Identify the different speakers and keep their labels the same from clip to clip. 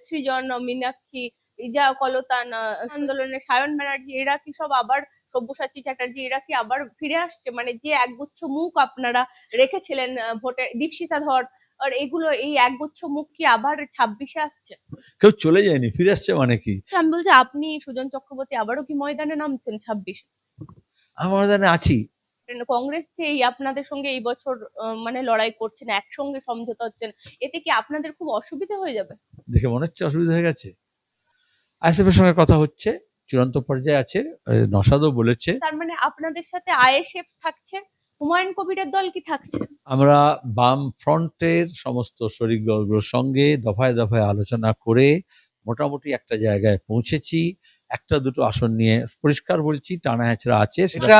Speaker 1: সৃজন, মীনাক্ষী, রিজা কলতান, আন্দোলনের সায়ন ব্যানার্জি, এরা কি সব আবার, সব্যসাচী চ্যাটার্জি, এরা কি আবার ফিরে আসছে? মানে যে একগুচ্ছ মুখ আপনারা রেখেছিলেন ভোটে, দীপশিতা ধর, আর এগুলো, এই একগুচ্ছ মুখ কি আবার 26-এ আসছে?
Speaker 2: কেউ চলে যায়নি, ফিরে আসছে মানে কি?
Speaker 1: আমি বলছি আপনি সুজন চক্রবর্তী আবারও কি ময়দানে নামছেন 26?
Speaker 2: আমি ময়দানে আছি।
Speaker 1: কংগ্রেস যে এই আপনাদের সঙ্গে এই বছর মানে লড়াই করছেন, একসঙ্গে সমঝোতা হচ্ছেন, এতে কি আপনাদের খুব অসুবিধা হয়ে যাবে?
Speaker 2: দেখে মনে হচ্ছে অসুবিধা হয়ে গেছে। আইএসএফের সঙ্গে কথা হচ্ছে, চূড়ান্ত পর্যায়ে আছে, নসাদও বলেছে।
Speaker 1: তার মানে আপনাদের সাথে আইএসএফ থাকছে, হুমায়ুন কবিরের দল কি থাকছে?
Speaker 2: আমরা বাম ফ্রন্টের সমস্ত শরিকদলগুলোর সঙ্গে দফায় দফায় আলোচনা করে মোটামুটি একটা জায়গায় পৌঁছেছি। একটা দুটো আসন নিয়ে পরিষ্কার বলছি টানা হেঁচড়া আছে। সেটা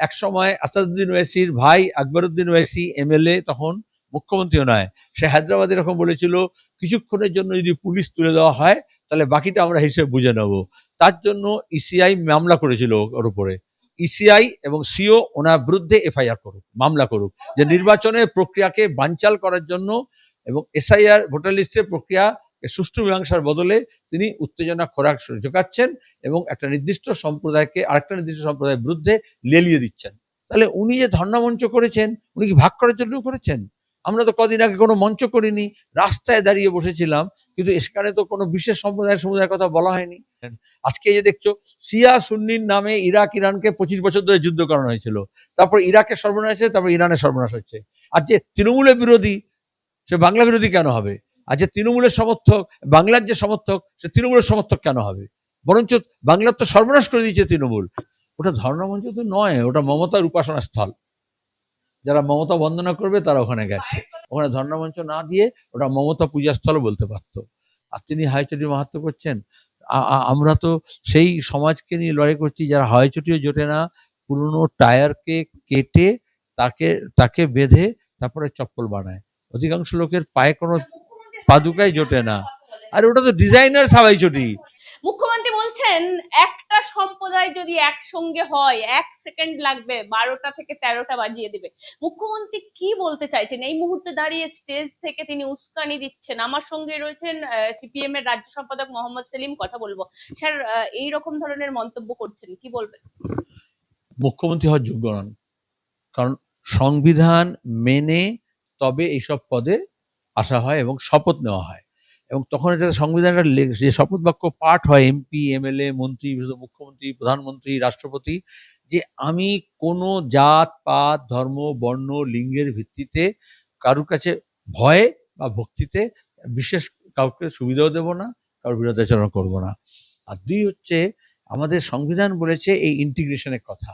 Speaker 2: এক সময় আসাদুদ্দিন ওয়াইসির ভাই আকবরউদ্দিন ওয়াইসি এমএলএ, তখন মুখ্যমন্ত্রীও নয়, সে হায়দ্রাবাদে এরকম বলেছিল কিছুক্ষণের জন্য যদি পুলিশ তুলে দেওয়া হয় তাহলে বাকিটা আমরা হিসেব বুঝে নেব। তার জন্য ইসিআই মামলা করেছিল ওর উপরে। ইসিআই এবং সিও ওনার বিরুদ্ধে এফআইআর করুক, মামলা করুক, যে নির্বাচনের প্রক্রিয়াকে বানচাল করার জন্য এবং এসআইআর ভোটার লিস্টের প্রক্রিয়া সুষ্ঠু মীমাংসার বদলে তিনি উত্তেজনা খোরাক যোগাচ্ছেন এবং একটা নির্দিষ্ট সম্প্রদায়কে আরেকটা নির্দিষ্ট সম্প্রদায়ের বিরুদ্ধে লেলিয়ে দিচ্ছেন। তাহলে উনি যে ধর্ণা মঞ্চ করেছেন, উনি কি ভাগ করার জন্য করেছেন? আমরা তো কদিন আগে কোনো মঞ্চ করিনি, রাস্তায় দাঁড়িয়ে বসেছিলাম, কিন্তু এখানে তো কোনো বিশেষ সমুদায়ের কথা বলা হয়নি। আজকে যে দেখছো শিয়া সুন্নির নামে ইরাক ইরানকে 25 বছর ধরে যুদ্ধ করানো হয়েছিল, তারপর ইরাকের সর্বনাশ হয়েছে, তারপর ইরানের সর্বনাশ হচ্ছে। আর যে তৃণমূলের বিরোধী সে বাংলা বিরোধী কেন হবে? আর যে তৃণমূলের সমর্থক, বাংলার যে সমর্থক, সে তৃণমূলের সমর্থক কেন হবে? বরঞ্চ বাংলার তো সর্বনাশ করে দিয়েছে তৃণমূল। ওটা ধর্ণা মঞ্চ তো নয়, ওটা মমতার উপাসনা স্থল। যারা মমতা বন্দনা করবে তারা ওখানে গেছে। ওখানে ধর্ণা মঞ্চ না দিয়ে ওটা মমতা পূজাস্থল বলতে পারতো। আর তিনি হাইচটি মাহাত্ম করছেন। আমরা তো সেই সমাজকে নিয়ে লড়াই করছি যারা হাইচটিও জোটে না, পুরনো টায়ারকে কেটে তাকে বেঁধে তারপরে চপ্পল বানায়। অধিকাংশ লোকের পায়ে কোনো পাদুকাই জোটে না। আর ওটা তো ডিজাইনার হাইচটি।
Speaker 1: মুখ্যমন্ত্রী বলছেন একটা সম্প্রদায় যদি একসঙ্গে হয় 1 সেকেন্ড লাগবে 12টা থেকে 13টা বাজিয়ে দিবে। মুখ্যমন্ত্রী কি বলতে চাইছেন এই মুহূর্তে দাঁড়িয়ে? স্টেজ থেকে তিনি উস্কানি দিচ্ছেন। আমার সঙ্গে রয়েছেন সিপিএম এর রাজ্য সম্পাদক মোহাম্মদ সেলিম, কথা বলবো। স্যার, এই রকম ধরনের মন্তব্য করছেন, কি বলবেন?
Speaker 2: মুখ্যমন্ত্রী হওয়ার যোগ্য নন, কারণ সংবিধান মেনে তবে এইসব পদে আসা হয় এবং শপথ নেওয়া হয়, এবং তখন এটা সংবিধানের যে শপথ বাক্য পাঠ হয় এমপি, এমএলএ, মন্ত্রী, মুখ্যমন্ত্রী, প্রধানমন্ত্রী, রাষ্ট্রপতি, যে আমি কোনো জাত পাত ধর্ম বর্ণ লিঙ্গের ভিত্তিতে কারুর কাছে ভয়ে বা ভক্তিতে বিশেষ কাউকে সুবিধাও দেব না, কারোর বিরোধাচরণ করব না। আর দুই হচ্ছে, আমাদের সংবিধান বলেছে এই ইন্টিগ্রেশনের কথা,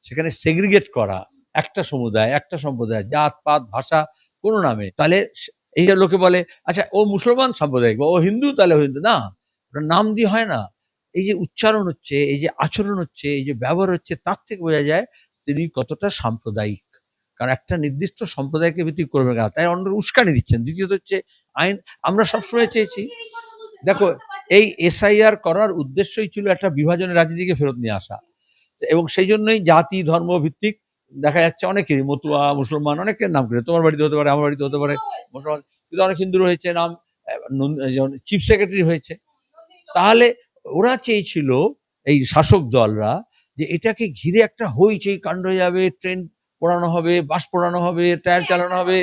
Speaker 2: সেখানে সেগ্রিগেট করা একটা সমুদায় একটা সম্প্রদায় জাত পাত ভাষা কোনো নামে, তাহলে এই যে লোকে বলে আচ্ছা ও মুসলমান সাম্প্রদায়িক বা ও হিন্দু, তাহলে হিন্দু না, ওটা নাম দিয়ে হয় না। এই যে উচ্চারণ হচ্ছে, এই যে আচরণ হচ্ছে, এই যে ব্যবহার হচ্ছে, তার থেকে বোঝা যায় তিনি কতটা সাম্প্রদায়িক। কারণ একটা নির্দিষ্ট সম্প্রদায়কে ভিত্তি করবে না, তাই অন্য উস্কানি দিচ্ছেন। দ্বিতীয়ত হচ্ছে আইন, আমরা সবসময় চেয়েছি, দেখো এই এসআইআর করার উদ্দেশ্যই ছিল একটা বিভাজনের রাজনীতিকে ফেরত নিয়ে আসা, এবং সেই জন্যই জাতি ধর্ম ভিত্তিক দেখা যাচ্ছে অনেকেরই, মতুয়া মুসলমান অনেকের নাম করে, তোমার বাড়িতে হতে পারে, আমার বাড়িতে হতে পারে মুসলমান, কিন্তু অনেক হিন্দু রয়েছে নাম, যেমন চিফ সেক্রেটারি হয়েছে। তাহলে ওরা চেয়েছিল এই শাসক দলরা যে এটাকে ঘিরে একটা হইচই কাণ্ড হয়ে যাবে, ট্রেন পোড়ানো হবে, বাস পোড়ানো হবে, টায়ার চালানো হবে,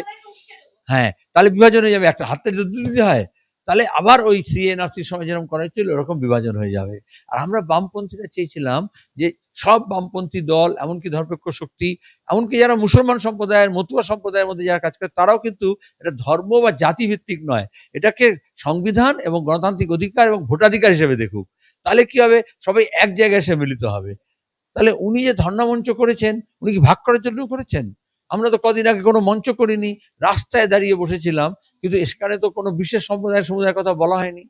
Speaker 2: হ্যাঁ, তাহলে বিভাজন হয়ে যাবে। একটা হাতে যদি দিতে হয় তাহলে আবার ওই সিএনআরসির সময় যেরকম করা হয়েছিল ওরকম বিভাজন হয়ে যাবে। আর আমরা বামপন্থীরা চেয়েছিলাম যে সব বামপন্থী দল, এমনকি ধর্মনিরপেক্ষ শক্তি, এমনকি যারা মুসলমান সম্প্রদায়ের মতুয়া সম্প্রদায়ের মধ্যে যারা কাজ করে, তারাও কিন্তু এটা ধর্ম বা জাতি ভিত্তিক নয়, এটাকে সংবিধান এবং গণতান্ত্রিক অধিকার এবং ভোটাধিকার হিসেবে দেখুক। তাহলে কি হবে, সবাই এক জায়গায় এসে মিলিত হবে। তাহলে উনি যে ধর্ণা মঞ্চ করেছেন, উনি কি ভাগ করার জন্য করেছেন? আমরা তো কদিন আগে কোনো মঞ্চ করিনি, রাস্তায় দাঁড়িয়ে বসেছিলাম, কিন্তু এখানে তো কোনো বিশেষ সমুদায়ের কথা বলা হয়নি।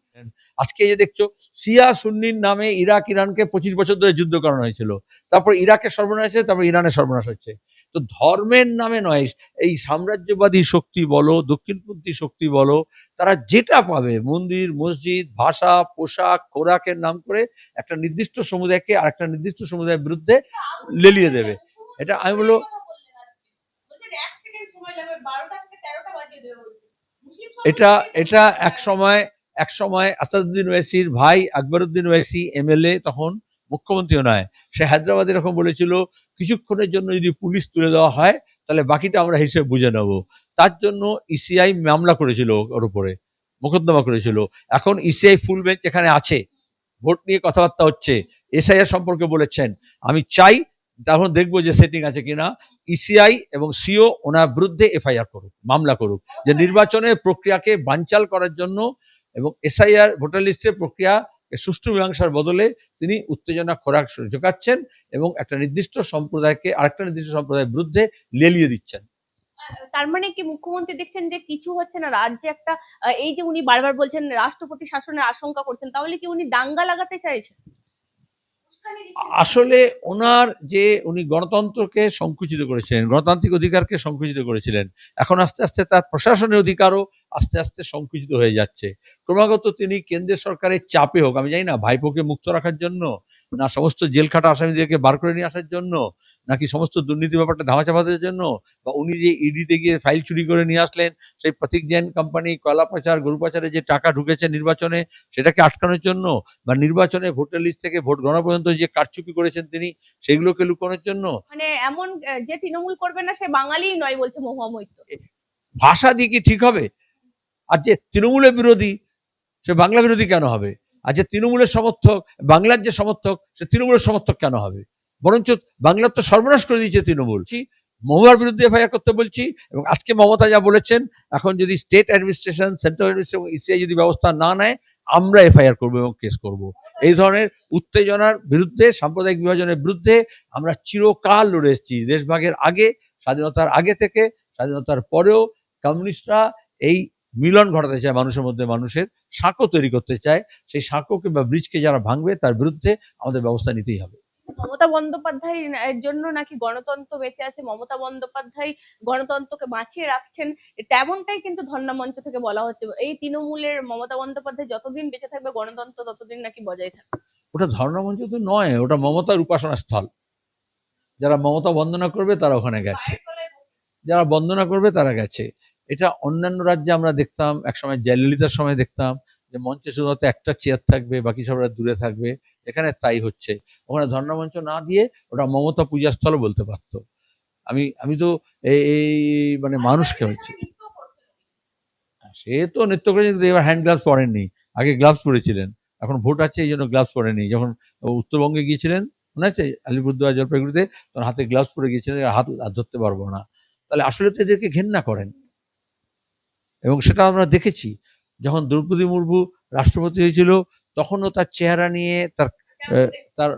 Speaker 2: আজকে যে দেখছো শিয়া সুন্নির নামে ইরাক ইরানকে 25 বছর ধরে যুদ্ধ করানো হয়েছিল, তারপর ইরাকের সর্বনাশ হয়েছে, তারপর ইরানের সর্বনাশ হচ্ছে। তো ধর্মের নামে নয়, এই সাম্রাজ্যবাদী শক্তি বলো, দক্ষিণপন্থী শক্তি বলো, তারা যেটা পাবে মন্দির মসজিদ ভাষা পোশাক খোরাকের নাম করে একটা নির্দিষ্ট সমুদায়কে আর একটা নির্দিষ্ট সমুদায়ের বিরুদ্ধে লেলিয়ে দেবে। এটা আমি বলবো, এটা এটা এক সময় এক সময় আসাদুদ্দিন ওয়াইসির ভাই আকবরউদ্দিন ওয়াইসি এমএলএ, তখন মুখ্যমন্ত্রীও নয়, সে হায়দ্রাবাদ এরকম বলেছিল কিছুক্ষণের জন্য যদি পুলিশ তুলে দেওয়া হয় তাহলে বাকিটা আমরা হিসেবে বুঝে নেব। তার জন্য ইসিআই মামলা করেছিল ওর উপরে, মোকদ্দমা করেছিল। এখন ইসিআই ফুল বেঞ্চ এখানে আছে, ভোট নিয়ে কথাবার্তা হচ্ছে, এসআইআর সম্পর্কে বলেছেন। আমি চাই তখন দেখবো যে সেটিং আছে কিনা। ইসিআই এবং সিও ওনার বিরুদ্ধে এফআইআর করুক, মামলা করুক, যে নির্বাচনের প্রক্রিয়াকে বানচাল করার জন্য এবং এসআইআর ভোটার লিস্টের প্রক্রিয়া সুষ্ঠু মীমাংসার বদলে তিনি উত্তেজনা খোরাক যোগাচ্ছেন এবং একটা নির্দিষ্ট সম্প্রদায়কে আরেকটা নির্দিষ্ট সম্প্রদায়ের বিরুদ্ধে লেলিয়ে দিচ্ছেন।
Speaker 1: তার মানে কি মুখ্যমন্ত্রী দেখছেন যে কিছু হচ্ছে না রাজ্যে, একটা এই যে উনি বারবার বলছেন রাষ্ট্রপতি শাসনের আশঙ্কা করছেন, তাহলে কি উনি দাঙ্গা লাগাতে চাইছেন?
Speaker 2: আসলে ওনার যে উনি গণতন্ত্রকে সংকুচিত করেছিলেন, গণতান্ত্রিক অধিকারকে সংকুচিত করেছিলেন, এখন আস্তে আস্তে তার প্রশাসনের অধিকারও আস্তে আস্তে সংকুচিত হয়ে যাচ্ছে। ক্রমাগত তিনি কেন্দ্রের সরকারের চাপে হোক, আমি জানি না ভাইপোকে মুক্ত রাখার জন্য, না সমস্ত জেল খাটা আসামিদেরকে বার করে নিয়ে আসার জন্য, নাকি সমস্ত দুর্নীতি ব্যাপারটা ধামাচাপা দেওয়ার জন্য, বা উনি যে ইডিতে গিয়ে ফাইল চুরি করে নিয়ে আসলেন, সেই প্রতীক জৈন কোম্পানি কয়লা পাচার গরু পাচারে যে টাকা ঢুকেছে নির্বাচনে সেটাকে আটকানোর জন্য, বা নির্বাচনে ভোটার লিস্ট থেকে ভোট গণনা পর্যন্ত যে কারচুপি করেছেন তিনি সেগুলোকে লুকানোর জন্য।
Speaker 1: মানে এমন যে তৃণমূল করবে না সে বাঙালিই নয় বলছে মহুয়া মৈত্র।
Speaker 2: ভাষা দিয়ে কি ঠিক হবে? আর যে তৃণমূলের বিরোধী সে বাংলা বিরোধী কেন হবে? আর যে তৃণমূলের সমর্থক, বাংলার যে সমর্থক, সে তৃণমূলের সমর্থক কেন হবে? বরঞ্চ বাংলার তো সর্বনাশ করে দিয়েছে তৃণমূল। মহুয়ার বিরুদ্ধে এফআইআর করতে বলছি, এবং আজকে মমতা যা বলেছেন, এখন যদি স্টেট অ্যাডমিনিস্ট্রেশন, সেন্ট্রাল অ্যাডমিনিস্ট্রেশন এবং ইসিআই যদি ব্যবস্থা না নেয়, আমরা এফআইআর করবো এবং কেস করব। এই ধরনের উত্তেজনার বিরুদ্ধে, সাম্প্রদায়িক বিভাজনের বিরুদ্ধে আমরা চিরকাল লড়ে এসেছি। দেশভাগের আগে, স্বাধীনতার আগে থেকে, স্বাধীনতার পরেও কমিউনিস্টরা এই মিলন ঘটাতে চায় মানুষের মধ্যে, মানুষের সাঁকো তৈরি করতে চায়। সেই সাঁকোকে বা ব্রিজকে যারা ভাঙবে তার বিরুদ্ধে আমাদের ব্যবস্থা নিতেই হবে।
Speaker 1: মমতা বন্দ্যোপাধ্যায় এর জন্য নাকি গণতন্ত্র বেঁচে আছে, মমতা বন্দ্যোপাধ্যায় গণতন্ত্রকে বাঁচিয়ে রাখছেন, তেমনটাই কিন্তু ধর্ণা মঞ্চ থেকে বলা হচ্ছে। এই তৃণমূলের মমতা বন্দ্যোপাধ্যায় যতদিন বেঁচে থাকবে গণতন্ত্র ততদিন নাকি বজায় থাকবে।
Speaker 2: ওটা ধর্ণা মঞ্চ তো নয়, ওটা মমতার উপাসনা স্থল। যারা মমতা বন্দনা করবে তারা ওখানে গেছে, যারা বন্দনা করবে তারা গেছে। এটা অন্যান্য রাজ্যে আমরা দেখতাম, একসময় জয়ললিতার সময় দেখতাম যে মঞ্চে শুধুমাত্র একটা চেয়ার থাকবে, বাকি সবরা দূরে থাকবে। এখানে তাই হচ্ছে। ওখানে ধর্ণা মঞ্চ না দিয়ে ওটা মমতা পূজাস্থলও বলতে পারতো। আমি তো এই মানে মানুষকে হচ্ছে, সে তো নৃত্য করেছেন, কিন্তু এবার হ্যান্ড গ্লাভস পরেননি, আগে গ্লাভস পরেছিলেন। এখন ভোট আছে এই জন্য গ্লাভস পরেনি। যখন উত্তরবঙ্গে গিয়েছিলেন মনে আছে, আলিপুরদুয়ার জলপাইগুড়িতে, তখন হাতে গ্লাভস পরে গিয়েছিলেন, হাত ধরতে পারবো না। তাহলে আসলে তো এদেরকে ঘেন্না করেন, এবং সেটা আমরা দেখেছি। যখন দ্রৌপদী মুর্মু রাষ্ট্রপতি হয়েছিল তখনও তার চেহারা নিয়ে তার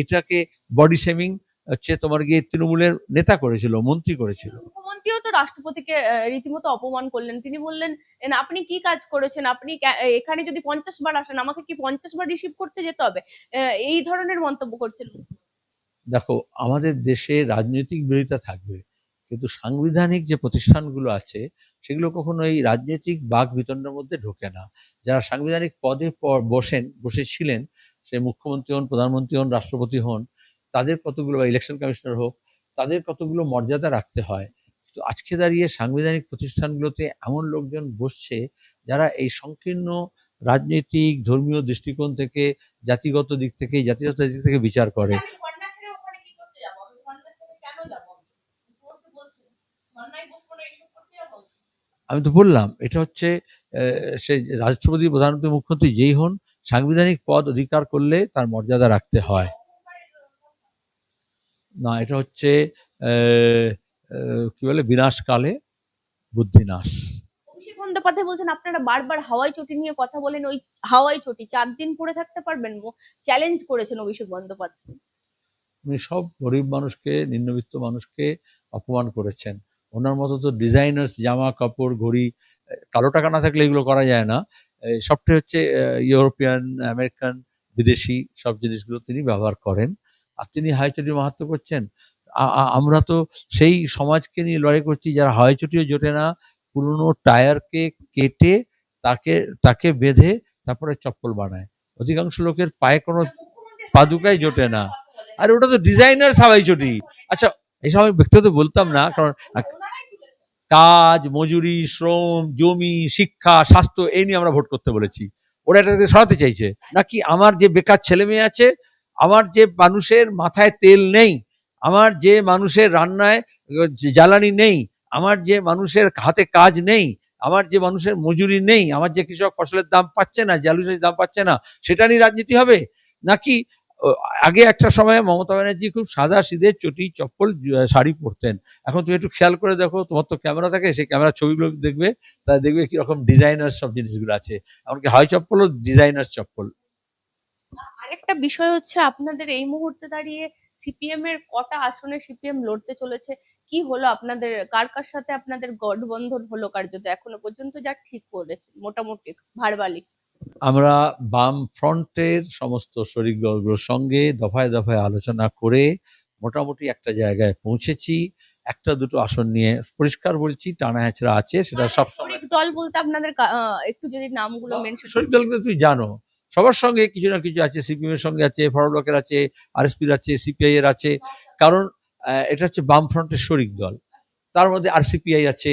Speaker 2: এটাকে বডি শেমিং হচ্ছে তোমার গিয়ে তৃণমূলের নেতা করেছিল, মন্ত্রী করেছিল।
Speaker 1: মুখ্যমন্ত্রীও তো রাষ্ট্রপতিকে রীতিমতো অপমান করলেন। তিনি বললেন, আপনি কি কাজ করেছেন, আপনি এখানে যদি 50 বার আসেন আমাকে কি 50 বার রিসিভ করতে যেতে হবে? এই ধরনের মন্তব্য করছেন।
Speaker 2: দেখো, আমাদের দেশে রাজনৈতিক বিরোধিতা থাকবে, কিন্তু সাংবিধানিক যে প্রতিষ্ঠানগুলো আছে সেগুলো কখনো এই রাজনৈতিক বাক বিতণ্ডার মধ্যে ঢোকে না। যারা সাংবিধানিক পদে বসেছিলেন, সে মুখ্যমন্ত্রী হন, প্রধানমন্ত্রী হন, রাষ্ট্রপতি হন, তাদের কতগুলো, বা ইলেকশন কমিশনার হোক, তাদের কতগুলো মর্যাদা রাখতে হয়। তো আজকে দাঁড়িয়ে সাংবিধানিক প্রতিষ্ঠানগুলোতে এমন লোকজন বসছে যারা এই সংকীর্ণ রাজনৈতিক ধর্মীয় দৃষ্টিকোণ থেকে, জাতিগত দিক থেকে, জাতীয়তার দিক থেকে বিচার করে। আমি তো বললাম, এটা হচ্ছে সে রাষ্ট্রপতি, প্রধানমন্ত্রী, মুখ্যমন্ত্রী যেই হন, সাংবিধানিক পদ অধিকার করলে তার মর্যাদা রাখতে হয়। না, এটা হচ্ছে কি বলে, বিনাশকালে বুদ্ধিনাশ।
Speaker 1: অভিষেক বন্দ্যোপাধ্যায় বলছেন আপনারা বারবার হাওয়াই চটি নিয়ে কথা বলেন, ওই হাওয়াই চটি 4 দিন পরে থাকতে পারবেন? চ্যালেঞ্জ করেছেন অভিষেক বন্দ্যোপাধ্যায়।
Speaker 2: উনি সব গরিব মানুষকে, নিম্নবিত্ত মানুষকে অপমান করেছেন। ওনার মতো তো ডিজাইনার্স জামা কাপড় ঘড়ি, কালো টাকা না থাকলে এগুলো করা যায় না। সবটাই হচ্ছে ইউরোপিয়ান, আমেরিকান, বিদেশি সব জিনিসগুলো তিনি ব্যবহার করেন। আর তিনি হাওয়াইচটির মাহাত্ম্য করছেন। আমরা তো সেই সমাজকে নিয়ে লড়াই করছি যারা হাওয়াইচটিও জোটে না, পুরনো টায়ারকে কেটে তাকে বেঁধে তারপরে চপ্পল বানায়। অধিকাংশ লোকের পায়ে কোনো পাদুকাই জোটে না। আর ওটা তো ডিজাইনার হাওয়াইচটি। আচ্ছা, এইসব আমি ব্যক্তিগত বলতাম না, কারণ কাজ, মজুরি, শ্রম, জমি, শিক্ষা, স্বাস্থ্য এই নিয়ে আমরা ভোট করতে বলেছি। ওরা এটাকে সরাতে চাইছে। নাকি আমার যে বেকার ছেলে মেয়ে আছে, আমার যে মানুষের মাথায় তেল নেই, আমার যে মানুষের রান্নায় জ্বালানি নেই, আমার যে মানুষের হাতে কাজ নেই, আমার যে মানুষের মজুরি নেই, আমার যে কৃষক ফসলের দাম পাচ্ছে না, জালুসের দাম পাচ্ছে না, সেটা নিয়ে রাজনীতি হবে? নাকি ও, আগে একটা সময় মমতা ব্যানার্জি খুব সাদা সিধে চটি চপ্পল শাড়ি পরতেন। এখন তুমি একটু খেয়াল করে দেখো, তোমার তো ক্যামেরা থাকে, সেই ক্যামেরার ছবিগুলো দেখবে, তা দেখবে কিরকম ডিজাইনার সব জিনিসগুলো আছে। এমনকি হাই চপ্পলও ডিজাইনার চপ্পল।
Speaker 1: আরেকটা বিষয় হচ্ছে আপনাদের এই মুহূর্তে দাঁড়িয়ে সিপিএম এর কটা আসনে সিপিএম লড়তে চলেছে, কি হলো আপনাদের, কার কার সাথে আপনাদের গঠবন্ধন হলো কার্যত এখনো পর্যন্ত যা ঠিক করেছে মোটামুটি ভারবালি?
Speaker 2: আমরা বাম ফ্রন্টের সমস্ত শরিকদলগুলোর সঙ্গে দফায় দফায় আলোচনা করে মোটামুটি একটা জায়গায় পৌঁছেছি। একটা দুটো আসন নিয়ে পরিষ্কার বলছি টানা হেঁচড়া আছে, সেটা সবসময়।
Speaker 1: শরিক দল বলতে আপনাদের একটু যদি নামগুলো মেনশন।
Speaker 2: শরিক দলকে তুই জানো, সবার সঙ্গে কিছু না কিছু আছে। সিপিএম এর সঙ্গে আছে, ফরওয়ার্ড ব্লকের আছে, আরএসপির আছে, সিপিআই এর আছে। কারণ এটা হচ্ছে বাম ফ্রন্টের শরিক দল। তার মধ্যে আরসিপিআই আছে।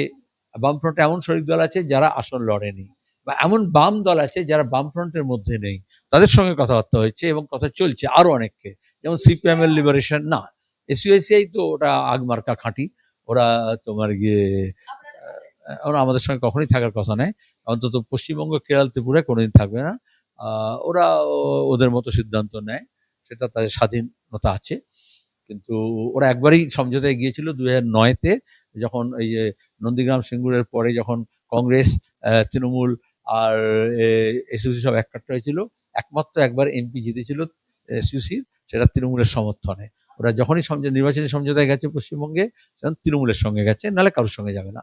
Speaker 2: বামফ্রন্টে এমন শরিক দল আছে যারা আসন লড়েনি, বা এমন বাম দল আছে যারা বামফ্রন্টের মধ্যে নেই। তাদের সঙ্গে কথাবার্তা হয়েছে এবং কথা চলছে আরো অনেককে, যেমন সিপিএম এর লিবারেশন না, এসইউসিআই তো ওটা আগমার্কা খাঁটি। ওরা তোমার গিয়ে ওরা আমাদের সঙ্গে কখনোই থাকার কথা নয়। অন্তত পশ্চিমবঙ্গ, কেরল, ত্রিপুরায় কোনোদিন থাকবে না। ওরা ওদের মতো সিদ্ধান্ত নেয়, সেটা তাদের স্বাধীনতা আছে। কিন্তু ওরা একবারই সমঝোতায় গিয়েছিল 2009-তে, যখন এই যে নন্দীগ্রাম সিঙ্গুরের পরে যখন কংগ্রেস, তৃণমূল আর এসইউসি সব এককাট্টা হয়েছিল, একমাত্র একবার এমপি জিতেছিল এসইউসির, সেটা তৃণমূলের সমর্থনে। ওরা যখনই নির্বাচনী সমঝোতায় গেছে পশ্চিমবঙ্গে, তখন তৃণমূলের সঙ্গে গেছে, নাহলে কারোর সঙ্গে যাবে না।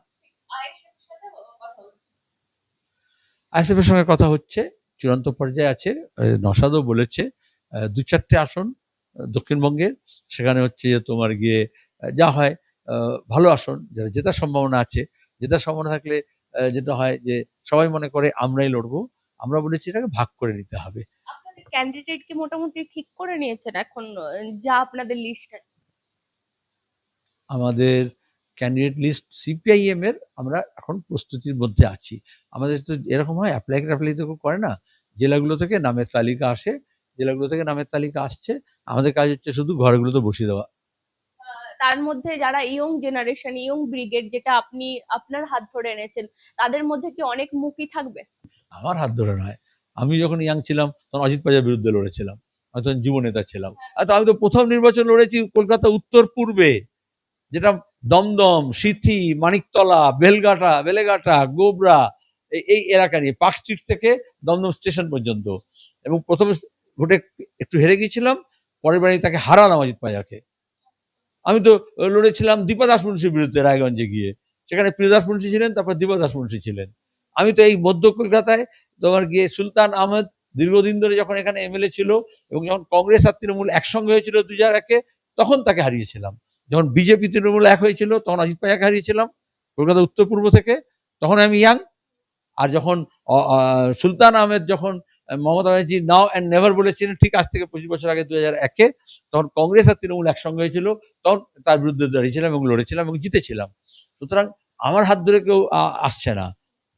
Speaker 2: আইএসএফ এর সঙ্গে কথা হচ্ছে, চূড়ান্ত পর্যায়ে আছে। নসাদও বলেছে দু চারটে আসন দক্ষিণবঙ্গের, সেখানে হচ্ছে যে তোমার গিয়ে যা হয় ভালো আসন, যারা জেতার সম্ভাবনা আছে। জেতার সম্ভাবনা থাকলে যেটা হয় যে সবাই মনে করে আমরাই লড়বো। আমরা বলেছি এটাকে ভাগ করে নিতে হবে।
Speaker 1: আপনাদের ক্যান্ডিডেট কি মোটামুটি ঠিক করে নিয়েছেন এখন, যা আপনাদের লিস্ট আছে?
Speaker 2: আমাদের ক্যান্ডিডেট লিস্ট সিপিআইএম এর আমরা এখন প্রস্তুতির মধ্যে আছি। আমাদের তো এরকম হয়, অ্যাপ্লাই তো করে না, জেলাগুলো থেকে নামের তালিকা আসে, জেলাগুলো থেকে নামের তালিকা আসছে, আমাদের কাজ হচ্ছে শুধু ঘরগুলোতে বসিয়ে দেওয়া।
Speaker 1: তার মধ্যে যারা ইয়ং জেনারেশন, ইয়ং ব্রিগেড, যেটা আপনি আপনার হাত ধরে এনেছেন, তাদের মধ্যে কি অনেক মুখী থাকবে?
Speaker 2: আমার হাত ধরে নয়, আমি যখন ইয়াং ছিলাম তখন অজিত পাজার বিরুদ্ধে লড়েছিলাম, আমি তখন যুব নেতা ছিলাম। আর তো আমি তো প্রথম নির্বাচন লড়েছি কলকাতা উত্তর পূর্বে, যেটা দমদম, সিথি, মানিকতলা, বেলেঘাটা, গোবরা, এই এলাকা নিয়ে, পার্ক স্ট্রিট থেকে দমদম স্টেশন পর্যন্ত। এবং প্রথম ভোটে একটু হেরে গিয়েছিলাম, পরের বারে তাকে হারালাম অজিত পাজাকে। আমি তো লড়েছিলাম দীপা দাস মুন্সির বিরুদ্ধে রায়গঞ্জে গিয়ে, সেখানে প্রিয়দাস মুন্সি ছিলেন, তারপর দীপা দাস মুন্সি ছিলেন। আমি তো এই মধ্য কলকাতায় তোমার গিয়ে সুলতান আহমেদ দীর্ঘদিন ধরে যখন এখানে এমএলএ ছিল, এবং যখন কংগ্রেস আর তৃণমূল একসঙ্গে হয়েছিল 2001-এ, তখন তাকে হারিয়েছিলাম। যখন বিজেপি তৃণমূল এক হয়েছিল তখন অজিত পাজাকে হারিয়েছিলাম কলকাতা উত্তর পূর্ব থেকে, তখন আমি ইয়াং। আর যখন সুলতান আহমেদ, যখন মমতা ব্যানার্জি নাও অ্যান্ড নেভার বলেছিলেন ঠিক আজ থেকে 25 বছর আগে 2001-এ, তখন কংগ্রেস আর তৃণমূল একসঙ্গে হয়েছিল, তখন তার বিরুদ্ধে দাঁড়িয়েছিলাম এবং লড়েছিলাম এবং জিতেছিলাম। সুতরাং আমার হাত ধরে কেউ আসছে না।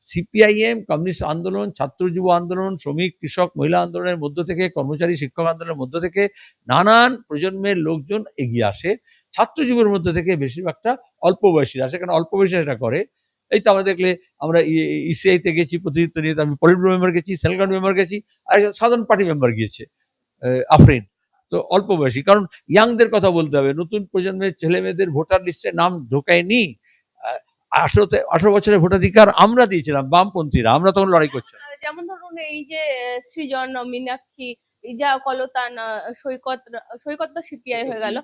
Speaker 2: সিপিআইএম, কমিউনিস্ট আন্দোলন, ছাত্র যুব আন্দোলন, শ্রমিক, কৃষক, মহিলা আন্দোলনের মধ্য থেকে, কর্মচারী শিক্ষক আন্দোলনের মধ্য থেকে নানান প্রজন্মের লোকজন এগিয়ে আসে। ছাত্র যুবের মধ্যে থেকে বেশিরভাগটা অল্প বয়সীরা আসে, কারণ অল্প বয়সীরা এটা করে। এই তো আমরা দেখলে, আমরা ইসিআইতে গেছি প্রতিনিধিত্ব নিয়ে, আমি পলিট ব্যুরো মেম্বার গেছি, সেন্ট্রাল গভর্নমেন্ট মেম্বার গেছি, আর একজন সাধারণ পার্টি মেম্বার গিয়েছে আফরিন। তো অল্প বয়সী, কারণ ইয়াংদের কথা বলতে হবে, নতুন প্রজন্মের ছেলে মেয়েদের ভোটার লিস্টে নাম ঢোকায়নি। 18 বছরের ভোটাধিকার আমরা দিয়েছিলাম বামপন্থীরা, আমরা তখন লড়াই করছিলাম।
Speaker 1: যেমন ধরুন এই যে সৃজন, মীনাক্ষী, ইজা, কলতান, সৈকত, সৈকত তো সিপিআই হয়ে গেল।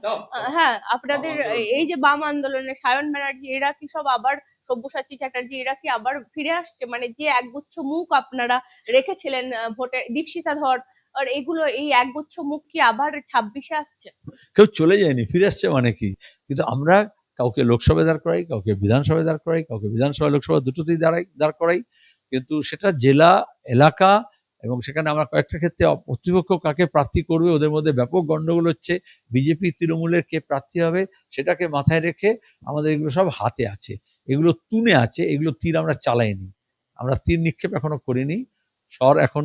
Speaker 1: হ্যাঁ, আপনাদের এই যে বাম আন্দোলনে সায়ন ব্যানার্জি, এরা কি সব আবার, সব্যসাচী চ্যাটার্জি, এরা কি আবার ফিরে আসছে? মানে যে একগুচ্ছ মুখ আপনারা রেখেছিলেন ভোটে, দীপশিতা ধর, আর এগুলো, এই একগুচ্ছ মুখ কি আবার 26-এ আসছে?
Speaker 2: কেউ চলে যায়নি, ফিরে আসছে মানে কি। কিন্তু আমরা কাউকে লোকসভায় দাঁড় করাই, কাউকে বিধানসভায় দাঁড় করাই, কাউকে বিধানসভা লোকসভা দুটোতেই দাঁড় করাই। কিন্তু সেটা জেলা, এলাকা, এবং সেখানে আমরা কয়েকটা ক্ষেত্রে কর্তৃপক্ষ কাকে প্রার্থী করবে, ওদের মধ্যে ব্যাপক গন্ডগোল হচ্ছে, বিজেপি তৃণমূলের কে প্রার্থী হবে সেটাকে মাথায় রেখে আমাদের এগুলো সব হাতে আছে। এগুলো তুনে আছে, এগুলো তীর আমরা চালাইনি, আমরা তীর নিক্ষেপ এখনো করিনি, স্বর এখন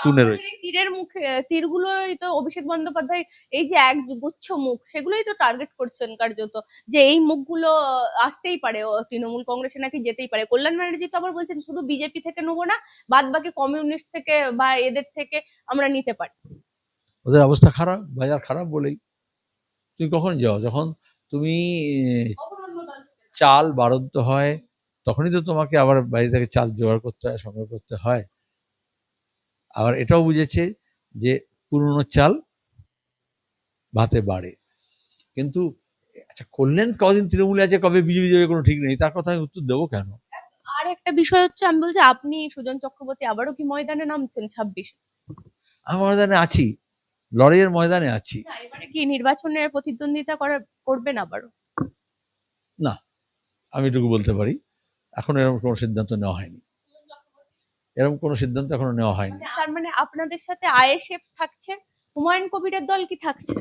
Speaker 2: তুনে
Speaker 1: আমাদের
Speaker 2: রয়েছে।
Speaker 1: এই তীরের মুখে তীরগুলোই তো অভিষেক বন্দ্যোপাধ্যায় এই যে এক গুচ্ছ মুখ সেগুলোই তো টার্গেট করছেন কার্যত, যে এই মুখগুলো আসতেই পারে, তৃণমূল কংগ্রেসে নাকি যেতেই পারে। কল্যাণ ব্যানার্জি তো আবার বলছেন শুধু বিজেপি থেকে নেবো না, বাদ বাকি কমিউনিস্ট থেকে বা এদের থেকে আমরা নিতে পারি।
Speaker 2: ওদের অবস্থা খারাপ, বাজার খারাপ বলেই। তুমি কখন যাও? যখন তুমি চাল বাড়ন্ত হয় তখনই তো তোমাকে আবার বাইরে থেকে চাল জোগাড় করতে হয়, সংগ্রহ করতে হয়। আবার এটাও বুঝেছে যে পুরনো চাল ভাতে বাড়ে। কিন্তু আচ্ছা, কল্যাণ কদিন তৃণমূলে আছে, কবে বিজেপি যাবে কোনো ঠিক নেই, তার কথা আমি উত্তর দেবো কেন?
Speaker 1: আর একটা বিষয় হচ্ছে, আমি বলছি আপনি সুজন চক্রবর্তী আবারও কি ময়দানে নামছেন 26?
Speaker 2: আমি ময়দানে আছি, লড়াইয়ের ময়দানে আছি।
Speaker 1: না, এবারে কি নির্বাচনের প্রতিদ্বন্দ্বিতা করবেন আবারও?
Speaker 2: না, আমি এটুকু বলতে পারি, এখন এরকম কোনো সিদ্ধান্ত নেওয়া হয়নি, এরকম কোনো সিদ্ধান্ত এখনো নেওয়া হয়নি।
Speaker 1: তার মানে আপনাদের সাথে আইএসএফ থাকছে, হুমায়ুন কবিরের দল কি থাকছে?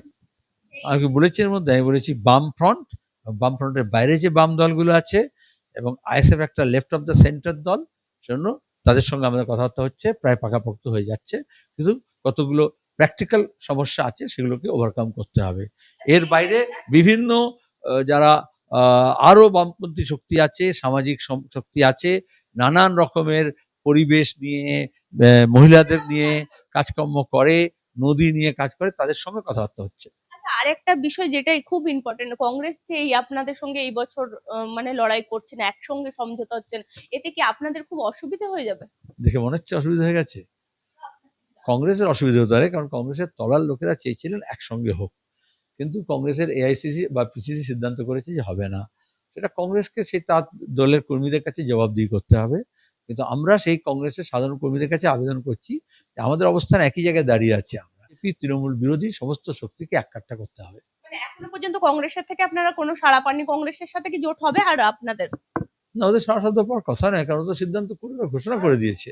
Speaker 2: আমি কি বলেছি এর মধ্যে? আমি বলেছি বাম ফ্রন্ট, বাম ফ্রন্টের বাইরে যে বাম দলগুলো আছে এবং আইএসএফ একটা লেফট অফ দ্য সেন্টার দল, সেজন্য তাদের সঙ্গে আমাদের কথাবার্তা হচ্ছে, প্রায় পাকাপোক্ত হয়ে যাচ্ছে, কিন্তু কতগুলো প্র্যাকটিক্যাল সমস্যা আছে সেগুলোকে ওভারকাম করতে হবে। এর বাইরে বিভিন্ন যারা আরো বামপন্থী শক্তি আছে, সামাজিক শক্তি আছে, নানান রকমের পরিবেশ নিয়ে, মহিলাদের নিয়ে কাজকর্ম করে, নদী নিয়ে কাজ করে, তাদের সঙ্গে কথাবার্তা হচ্ছে।
Speaker 1: আচ্ছা, আরেকটা বিষয় যেটাই খুব ইম্পর্টেন্ট, কংগ্রেস যে এই আপনাদের সঙ্গে এই বছর মানে লড়াই করছেন, একসঙ্গে সমঝোতা হচ্ছেন, এতে কি আপনাদের খুব অসুবিধা হয়ে যাবে?
Speaker 2: দেখে মনে হচ্ছে অসুবিধা হয়ে গেছে। কংগ্রেসের অসুবিধা হতে পারে, কারণ কংগ্রেসের তলার লোকেরা চেয়েছিলেন একসঙ্গে হোক, কিন্তু কংগ্রেসের এআইসিসি বা পিসিসি সিদ্ধান্ত করেছে যে হবে না। সেটা কংগ্রেসকে সেই তার দলের কর্মীদের কাছে জবাবদিহি করতে হবে। কিন্তু আমরা সেই কংগ্রেসের সাধারণ কর্মীদের কাছে আবেদন করছি যে আমাদের অবস্থান একই জায়গায় দাঁড়িয়ে আছে, আমরা তৃণমূল বিরোধী সমস্ত শক্তিকে এককাট্টা করতে হবে।
Speaker 1: মানে এখনো পর্যন্ত কংগ্রেসের থেকে আপনারা কোনো সাড়া পাননি, কংগ্রেসের সাথে কি জোট হবে আর আপনাদের?
Speaker 2: না, ওদের সারা শব্দ পাওয়ার কথা নয়, কারণ ওদের সিদ্ধান্ত করে ঘোষণা করে দিয়েছে,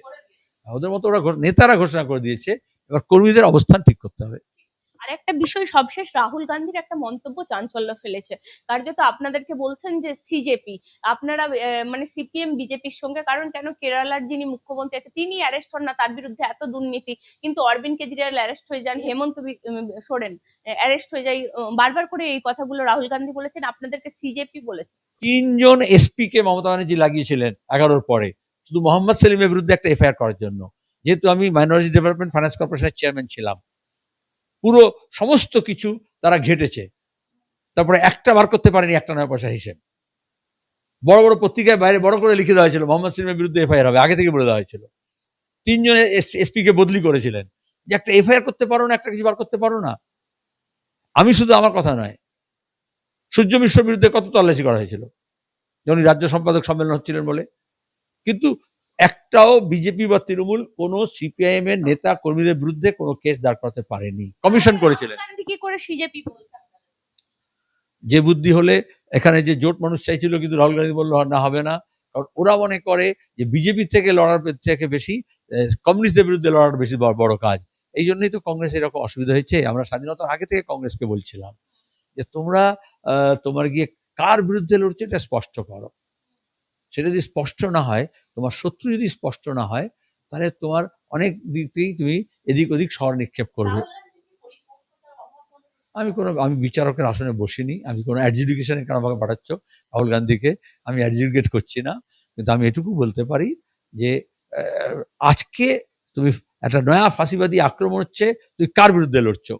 Speaker 2: ওদের মতো ওরা নেতারা ঘোষণা করে দিয়েছে, এবার কর্মীদের অবস্থান ঠিক করতে হবে।
Speaker 1: আর একটা বিষয় সবশেষ, রাহুল গান্ধীর একটা মন্তব্য চাঞ্চল্য ফেলেছে, কার্যত আপনাদেরকে বলছেন যে সিজেপি আপনারা মানে সিপিএম বিজেপির সঙ্গে, কারণ কেন কেরালার যিনি মুখ্যমন্ত্রী আছে তিনি অ্যারেস্ট হন না, তার বিরুদ্ধে এত দুর্নীতি, কিন্তু অরবিন্দ কেজরিওয়াল অ্যারেস্ট হয়ে যান, হেমন্ত সোরেন অ্যারেস্ট হয়ে যায়, বারবার করে এই কথাগুলো রাহুল গান্ধী বলেছেন, আপনাদেরকে সিজেপি বলেছে।
Speaker 2: 3 জন এসপি কে মমতা ব্যানার্জি লাগিয়েছিলেন 11-র পরে, শুধু মোহাম্মদ সেলিমের বিরুদ্ধে একটা এফআইআর করার জন্য। যেহেতু আমি মাইনরিটি ডেভেলপমেন্ট ফাইন্যান্স কর্পোরেশনের চেয়ারম্যান ছিলাম, পুরো সমস্ত কিছু তারা ঘেটেছে, তারপরে একটা বার করতে পারেনি 1 নয়া পয়সা হিসেব। বড় বড় পত্রিকায় বাইরে বড় করে লিখে দেওয়া হয়েছিল মোহাম্মদ সেলিমের বিরুদ্ধে এফআইআর হবে, আগে থেকে বলে দেওয়া হয়েছিল। 3 জন এসপি কে বদলি করেছিলেন যে একটা এফআইআর করতে পারো না, একটা কিছু বার করতে পারো না। আমি শুধু আমার কথা নয়, সূর্য মিশ্রের বিরুদ্ধে কত তল্লাশি করা হয়েছিল যখন রাজ্য সম্পাদক সম্মেলন হচ্ছিলেন বলে, কিন্তু একটাও বিজেপি বা তৃণমূল কোনো সিপিআইএম এর নেতা কর্মীদের বিরুদ্ধে কোনো কেস দাঁড় করাতে পারেনি। কমিশন করেছিলেন।
Speaker 1: রাহুল গান্ধী কি করে সিজেপি বলছেন?
Speaker 2: যে বুদ্ধি হলে এখানে যে জোট মানুষ চাইছিল, কিন্তু রাহুল গান্ধী বললো না, হবে না, কারণ ওরা মনে করে যে বিজেপি থেকে লড়ার থেকে বেশি কমিউনিস্টদের বিরুদ্ধে লড়ার বেশি বড় কাজ। এই জন্যই তো কংগ্রেস এরকম অসুবিধা হয়েছে। আমরা স্বাধীনতার আগে থেকে কংগ্রেসকে বলছিলাম যে তোমরা তোমার গিয়ে কার বিরুদ্ধে লড়ছে এটা স্পষ্ট করো। সেটা যদি স্পষ্ট না হয়, তোমার শত্রু যদি স্পষ্ট না হয়, তাহলে তোমার অনেক দিক থেকেই তুমি এদিক ওদিক স্বর নিক্ষেপ করবে। আমি বিচারকের আসনে বসিনি, আমি কোনো অ্যাডজুডিকেশনের কারণ আমাকে পাঠাচ্ছ রাহুল গান্ধীকে, আমি অ্যাডজুডিকেট করছি না, কিন্তু আমি এটুকু বলতে পারি যে আজকে তুমি একটা নয়া ফাঁসিবাদী আক্রমণ হচ্ছে, তুই কার বিরুদ্ধে লড়ছো?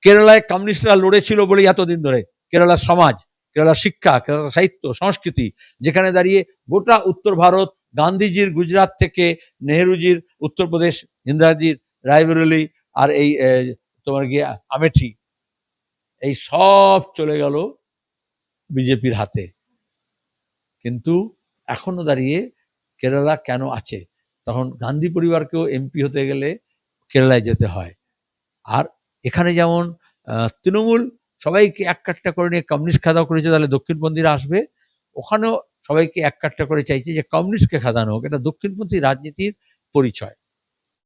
Speaker 2: কেরালায় কমিউনিস্টরা লড়েছিল বলেই এতদিন ধরে কেরালার সমাজ, কেরালার শিক্ষা, কেরালার সাহিত্য সংস্কৃতি, যেখানে দাঁড়িয়ে গোটা উত্তর ভারত, গান্ধীজির গুজরাট থেকে নেহরুজির উত্তরপ্রদেশ, ইন্দিরাজির রায়বেরেলি, আর এই তোমার গিয়ে আমেঠি, এই সব চলে গেল বিজেপির হাতে। কিন্তু এখনো দাঁড়িয়ে কেরালা কেন আছে? তখন গান্ধী পরিবারকেও এমপি হতে গেলে কেরালায় যেতে হয়। আর এখানে যেমন তৃণমূল সবাইকে এক কাট্টা করে নিয়ে কমিউনিস্ট খাওয়া করেছে, তাহলে দক্ষিণপন্থীরা আসবে, ওখানেও সবাইকে এক কাট্টা করে চাইছে যে কমিউনিস্টকে খাদানো হোক। এটা দক্ষিণপন্থী রাজনীতির পরিচয়।